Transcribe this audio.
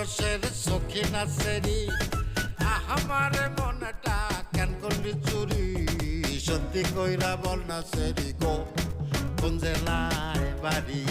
বয়সের সখী না সেরি আমার মনটা কেন করলি চুরি সত্যি কইরা বল না সেরি গো কোন জেলায় বাড়ি